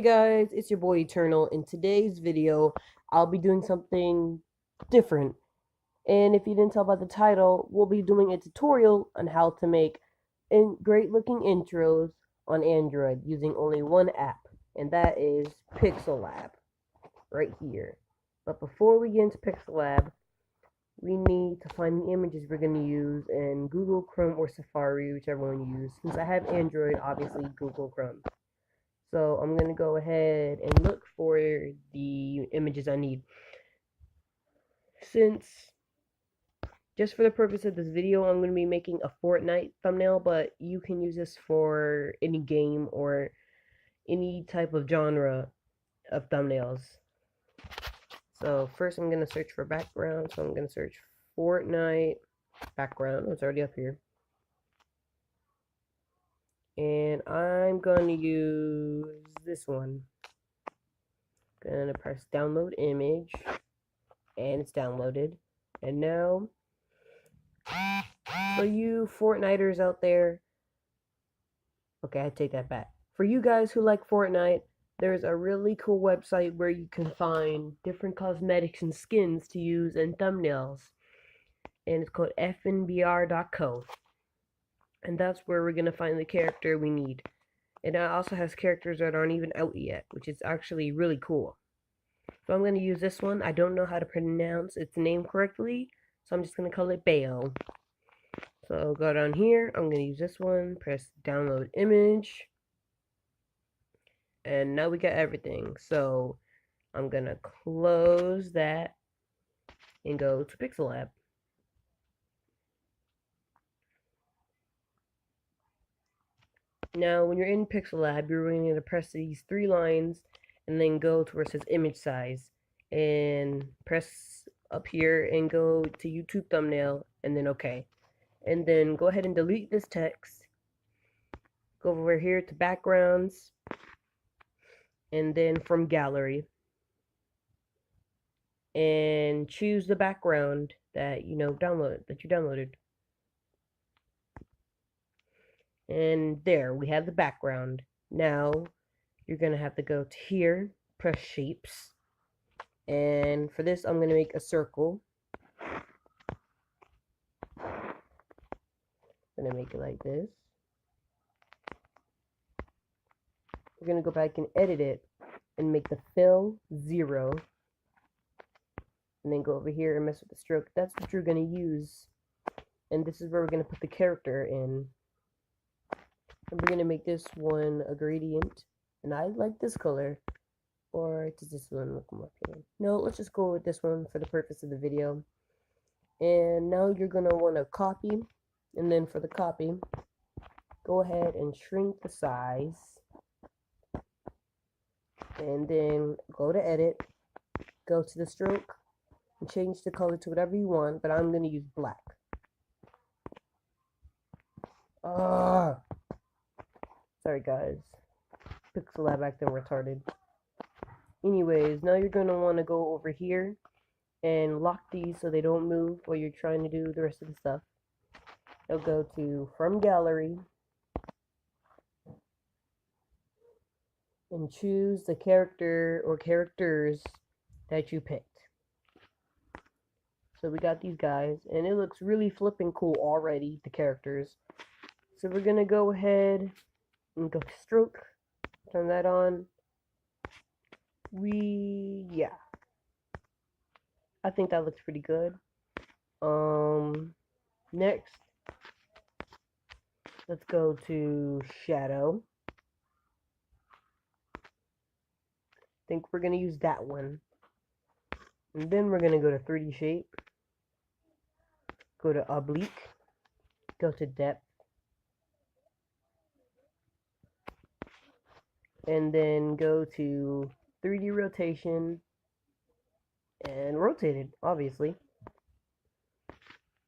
guys, it's your boy Eternal. In today's video, I'll be doing something different. And if you didn't tell by the title, we'll be doing a tutorial on how to make great looking intros on Android using only one app, and that is Pixel Lab, right here. But before we get into Pixel Lab, we need to find the images we're going to use in Google Chrome or Safari, whichever one you use. Since I have Android, obviously Google Chrome. So I'm going to go ahead and look for the images I need. Since, just for the purpose of this video, I'm going to be making a Fortnite thumbnail, but you can use this for any game or any type of genre of thumbnails. So first I'm going to search for background. So I'm going to search Fortnite background. It's already up here. And I'm going to use this one. Gonna press download image. And it's downloaded. And now, for you Fortniters out there, okay, I take that back. For you guys who like Fortnite, there's a really cool website where you can find different cosmetics and skins to use in thumbnails. And it's called fnbr.co. And that's where we're gonna find the character we need. And it also has characters that aren't even out yet, which is actually really cool. So I'm gonna use this one. I don't know how to pronounce its name correctly, so I'm just gonna call it Bayo. So go down here, I'm going to use this one, press download image, and now we got everything. So I'm going to close that and go to Pixel Lab. Now when you're in Pixel Lab, you're going to press these three lines and then go to where it says image size and press up here and go to YouTube thumbnail and then OK. And then go ahead and delete this text. Go over here to backgrounds and then from gallery, and choose the background that you downloaded. And there we have the background. Now you're gonna have to go to here, press shapes, and for this I'm gonna make a circle. I'm gonna make it like this. We're gonna go back and edit it and make the fill 0, and then go over here and mess with the stroke. That's what you're gonna use, and this is where we're gonna put the character in. And we're gonna make this one a gradient, and I like this color. Or does this one look more appealing? No, let's just go with this one for the purpose of the video. And now you're gonna want to copy, and then for the copy, go ahead and shrink the size, and then go to edit, go to the stroke, and change the color to whatever you want, but I'm gonna use black. Sorry guys, Pixel Lab acting retarded. Anyways, now you're going to want to go over here and lock these so they don't move while you're trying to do the rest of the stuff. You'll go to from gallery and choose the character or characters that you picked. So we got these guys, and it looks really flipping cool already, the characters. So we're going to go ahead and go to stroke, turn that on. Yeah, I think that looks pretty good. Next, let's go to shadow. I think we're gonna use that one, and then we're gonna go to 3D shape, go to oblique, go to depth, and then go to 3D rotation and rotate it, obviously.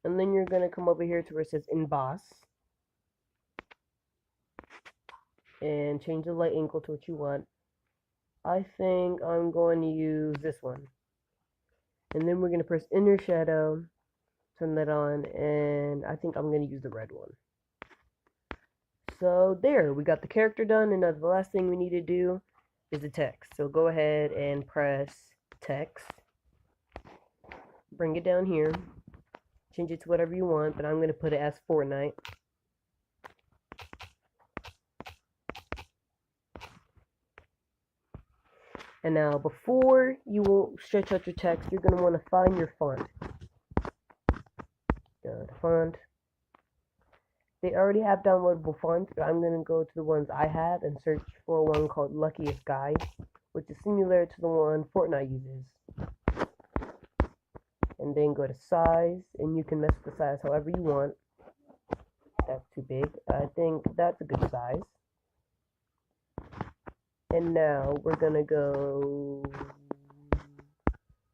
And then you're going to come over here to where it says emboss and change the light angle to what you want. I think I'm going to use this one. And then we're going to press inner shadow, turn that on, and I think I'm going to use the red one. So there, we got the character done, and now the last thing we need to do is the text. So go ahead and press text. Bring it down here. Change it to whatever you want, but I'm going to put it as Fortnite. And now, before you will stretch out your text, you're going to want to find your font. Go to font. They already have downloadable fonts, but I'm going to go to the ones I have and search for one called Luckiest Guide, which is similar to the one Fortnite uses. And then go to size, and you can mess with the size however you want. That's too big. I think that's a good size. And now we're going to go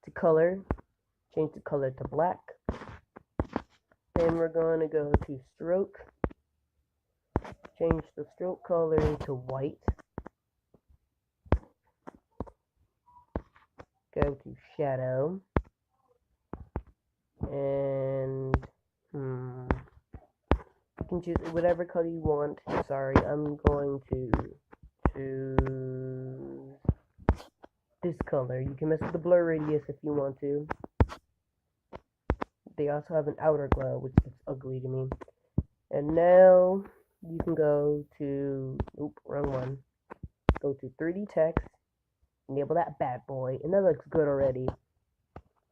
to color, change the color to black. Then we're going to go to stroke, change the stroke color to white. Go to shadow. And you can choose whatever color you want. Sorry, I'm going to choose this color. You can mess with the blur radius if you want to. They also have an outer glow, which looks ugly to me. And now you can go to, wrong one. Go to 3D text, enable that bad boy, and that looks good already.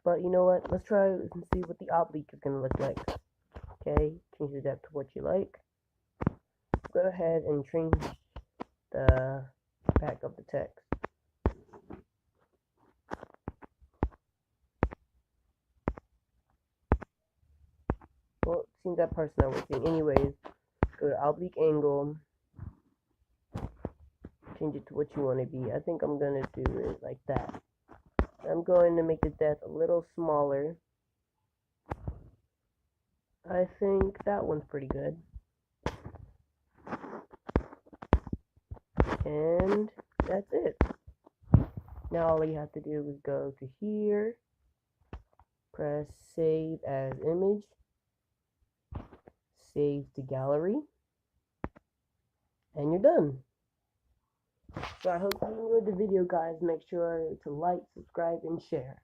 But you know what? Let's try and see what the oblique is going to look like. Okay, change the depth to what you like. Go ahead and change the back of the text. Well, it seems that part's not working. Anyways, go to oblique angle. Change it to what you want to be. I think I'm going to do it like that. I'm going to make the depth a little smaller. I think that one's pretty good. And that's it. Now all you have to do is go to here, press save as image, save to gallery, and you're done. So I hope you enjoyed the video, guys. Make sure to like, subscribe, and share.